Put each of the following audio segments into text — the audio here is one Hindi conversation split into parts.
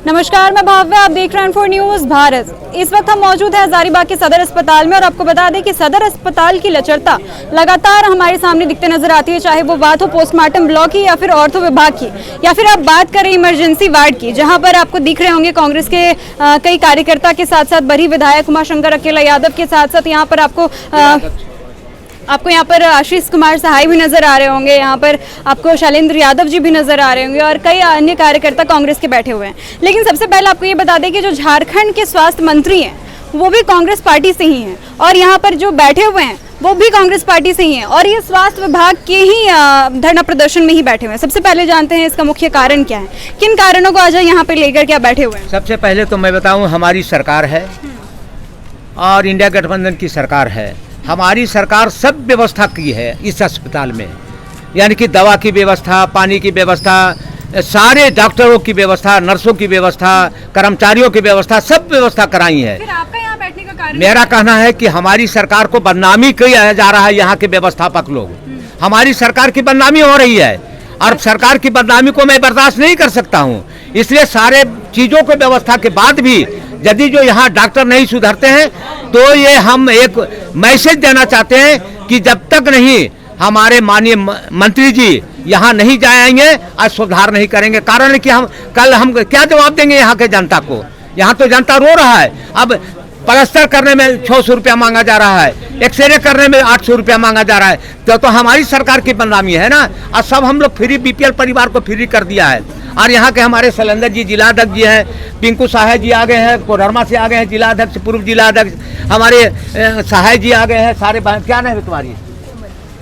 नमस्कार, मैं भाव्या, आप देख रहे हैं फॉर न्यूज भारत। इस वक्त हम मौजूद हैं हजारीबाग के सदर अस्पताल में और आपको बता दें कि सदर अस्पताल की लचरता लगातार हमारे सामने दिखते नजर आती है, चाहे वो बात हो पोस्टमार्टम ब्लॉक की या फिर ऑर्थो विभाग की या फिर आप बात करें इमरजेंसी वार्ड की, जहां पर आपको दिख रहे होंगे कांग्रेस के कई कार्यकर्ता के साथ साथ बड़ी विधायक उमाशंकर अकेला यादव के साथ साथ यहाँ पर आपको यहाँ पर आशीष कुमार सहाय भी नजर आ रहे होंगे, यहाँ पर आपको शैलेंद्र यादव जी भी नजर आ रहे होंगे और कई अन्य कार्यकर्ता कांग्रेस के बैठे हुए हैं। लेकिन सबसे पहले आपको ये बता दें कि जो झारखंड के स्वास्थ्य मंत्री हैं वो भी कांग्रेस पार्टी से ही हैं और यहाँ पर जो बैठे हुए हैं वो भी कांग्रेस पार्टी से ही हैं और ये स्वास्थ्य विभाग के ही धरना प्रदर्शन में ही बैठे हुए हैं। सबसे पहले जानते हैं इसका मुख्य कारण क्या है, किन कारणों को आज यहाँ पे लेकर क्या बैठे हुए हैं। सबसे पहले तो मैं बताऊँ, हमारी सरकार है और इंडिया गठबंधन की सरकार है। हमारी सरकार सब व्यवस्था की है इस अस्पताल में, यानी कि दवा की व्यवस्था, पानी की व्यवस्था, सारे डॉक्टरों की व्यवस्था, नर्सों की व्यवस्था, कर्मचारियों की व्यवस्था, सब व्यवस्था कराई है। फिर आपका यहाँ बैठने का कारण? मेरा कहना है कि हमारी सरकार को बदनामी किया जा रहा है। यहाँ के व्यवस्थापक लोग, हमारी सरकार की बदनामी हो रही है और सरकार की बदनामी को मैं बर्दाश्त नहीं कर सकता हूँ। इसलिए सारे चीज़ों को व्यवस्था के बाद भी यदि जो यहाँ डॉक्टर नहीं सुधरते हैं तो ये हम एक मैसेज देना चाहते हैं कि जब तक नहीं हमारे माननीय मंत्री जी यहाँ नहीं जाएंगे, आज सुधार नहीं करेंगे। कारण है कि हम क्या जवाब देंगे यहाँ के जनता को। यहाँ तो जनता रो रहा है। अब प्लास्टर करने में 600 रुपया मांगा जा रहा है, एक्सरे करने में 800 रुपया मांगा जा रहा है। तो हमारी सरकार की बदनामी है ना। और सब हम लोग फ्री, बीपीएल परिवार को फ्री कर दिया है। और यहाँ के हमारे शैलेंद्र जी जिलाध्यक्ष जी हैं, पिंकू सहाय जी आ गए हैं, कोडरमा से आ गए हैं जिलाध्यक्ष, पूर्व जिलाध्यक्ष हमारे सहाय जी आ गए हैं। सारे क्या नाम है तुम्हारी,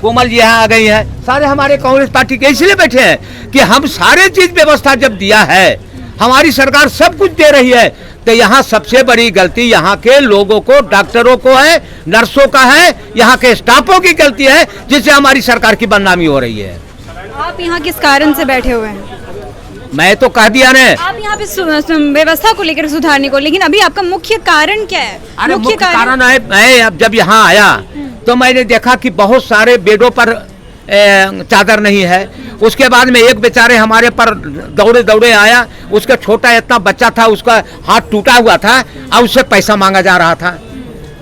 कोमल जी यहाँ आ गई हैं। सारे हमारे कांग्रेस पार्टी के इसलिए बैठे हैं कि हम सारे चीज व्यवस्था जब दिया है, हमारी सरकार सब कुछ दे रही है, तो यहाँ सबसे बड़ी गलती यहाँ के लोगों को, डॉक्टरों को है, नर्सों का है, यहाँ के स्टाफों की गलती है, जिससे हमारी सरकार की बदनामी हो रही है। आप यहाँ किस कारण से बैठे हुए हैं? मैं तो कह दिया ने, आप यहाँ पे व्यवस्था को लेकर सुधारने को, लेकिन अभी आपका मुख्य कारण क्या है? अरे मुख्य कारण है, मैं अब जब यहाँ आया तो मैंने देखा कि बहुत सारे बेडों पर चादर नहीं है। उसके बाद में एक बेचारे हमारे पर दौड़े दौड़े आया, उसका छोटा इतना बच्चा था, उसका हाथ टूटा हुआ था और उससे पैसा मांगा जा रहा था।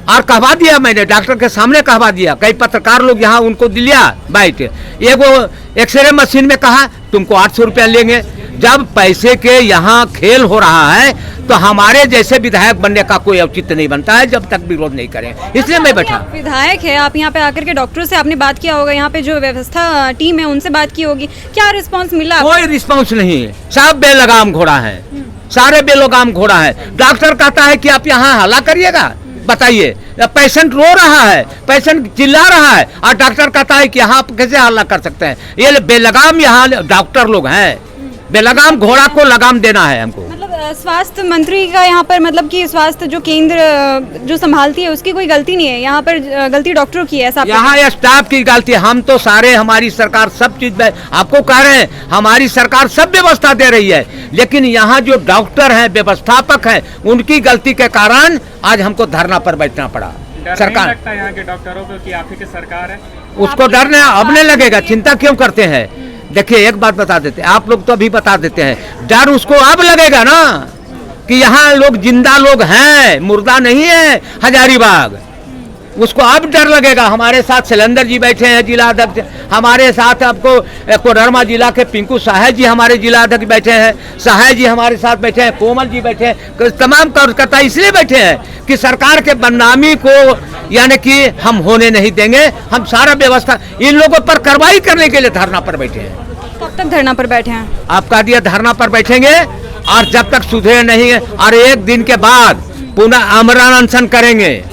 और कहवा दिया मैंने, डॉक्टर के सामने कहवा दिया। कई पत्रकार लोग यहाँ उनको दिया बैठ, एगो एक्सरे मशीन में कहा तुमको 800 रुपया लेंगे। जब पैसे के यहाँ खेल हो रहा है तो हमारे जैसे विधायक बनने का कोई औचित्य नहीं बनता है जब तक विरोध नहीं करें। इसलिए मैं बैठा। विधायक है, आप यहाँ पे आकर के डॉक्टरों से आपने बात किया होगा, यहाँ पे जो व्यवस्था टीम है उनसे बात की होगी, क्या रिस्पांस मिला? कोई रिस्पांस नहीं, सब बेलगाम घोड़ा है, सारे बेलगाम घोड़ा है। डॉक्टर कहता है कि आप यहाँ हल्ला करिएगा, बताइए, पेशेंट रो रहा है, पेशेंट चिल्ला रहा है और डॉक्टर कहता है कि यहाँ आप कैसे हल्ला कर सकते हैं। ये बेलगाम यहाँ डॉक्टर लोग हैं, बेलगाम घोड़ा को लगाम देना है हमको। मतलब स्वास्थ्य मंत्री का यहाँ पर, मतलब कि स्वास्थ्य जो केंद्र जो संभालती है उसकी कोई गलती नहीं है, यहाँ पर गलती डॉक्टरों की है। यहाँ स्टाफ की गलती। हम तो सारे, हमारी सरकार सब चीज आपको कह रहे हैं, हमारी सरकार सब व्यवस्था दे रही है, लेकिन यहाँ जो डॉक्टर हैं, व्यवस्थापक हैं, उनकी गलती के कारण आज हमको धरना पर बैठना पड़ा। सरकार लगता है यहाँ के डॉक्टरों को कि आप ही की सरकार है, उसको डर अब नहीं लगेगा। चिंता क्यों करते हैं? देखिए एक बात बता देते हैं, आप लोग तो अभी बता देते हैं, डर उसको अब लगेगा ना कि यहाँ लोग जिंदा लोग हैं, मुर्दा नहीं है हजारीबाग। उसको अब डर लगेगा। हमारे साथ शैलेंद्र जी बैठे हैं जिलाध्यक्ष, हमारे साथ आपको कोडरमा जिला के पिंकू सहाय जी हमारे जिलाध्यक्ष बैठे हैं, सहाय जी हमारे साथ बैठे हैं, कोमल जी बैठे हैं, तमाम कार्यकर्ता इसलिए बैठे हैं कि सरकार के बदनामी को यानी कि हम होने नहीं देंगे। हम सारा व्यवस्था इन लोगों पर कार्रवाई करने के लिए धरना पर बैठे हैं। कब तक धरना पर बैठे हैं? आप कह दिया धरना पर बैठेंगे और जब तक सुधरे नहीं है, और एक दिन के बाद पुनः आमरण अनशन करेंगे।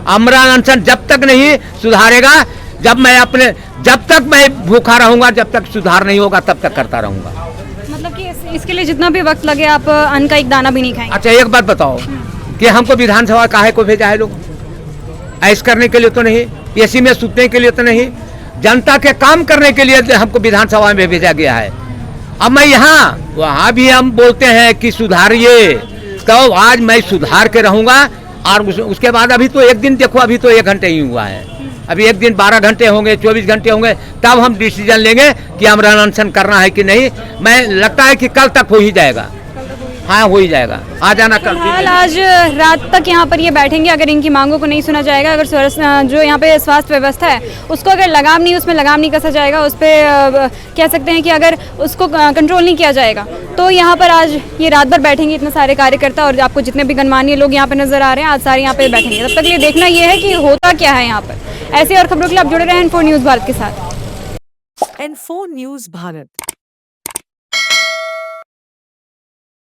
आमरण अनशन जब तक नहीं सुधारेगा, जब तक मैं भूखा रहूंगा, जब तक सुधार नहीं होगा तब तक करता रहूंगा। मतलब कि इसके लिए जितना भी वक्त लगे आप अन्न का एक दाना भी नहीं खाएंगे? अच्छा एक बात बताओ कि हमको विधानसभा काहे को भेजा है? लोग ऐश करने के लिए तो नहीं, एसी में सुतने के लिए तो नहीं, जनता के काम करने के लिए हमको विधानसभा में भेजा गया है। अब मैं वहाँ भी हम बोलते हैं कि सुधारिए, तो आज मैं सुधार के रहूंगा। और उसके बाद अभी तो एक दिन देखो, अभी तो 1 घंटे ही हुआ है, अभी एक दिन 12 घंटे होंगे, 24 घंटे होंगे, तब हम डिसीजन लेंगे कि आमरण अनशन करना है कि नहीं। मैं लगता है कि कल तक हो ही जाएगा। हाँ हो ही जाएगा, आ जाना कल। फिलहाल आज रात तक यहाँ पर ये बैठेंगे अगर इनकी मांगों को नहीं सुना जाएगा, अगर जो यहाँ पे स्वास्थ्य व्यवस्था है उसको अगर उसमें लगाम नहीं कसा जाएगा, उस पर कह सकते हैं कि अगर उसको कंट्रोल नहीं किया जाएगा तो यहाँ पर आज ये रात भर बैठेंगे इतने सारे कार्यकर्ता, और आपको जितने भी गणमान्य लोग यहाँ पे नजर आ रहे हैं आज सारे यहाँ पे बैठेंगे। तब तक ये देखना ये है कि होता क्या है यहाँ पर। ऐसी और खबरों के लिए आप जुड़े रहें N4 न्यूज़ भारत के साथ। N4 news Bharat.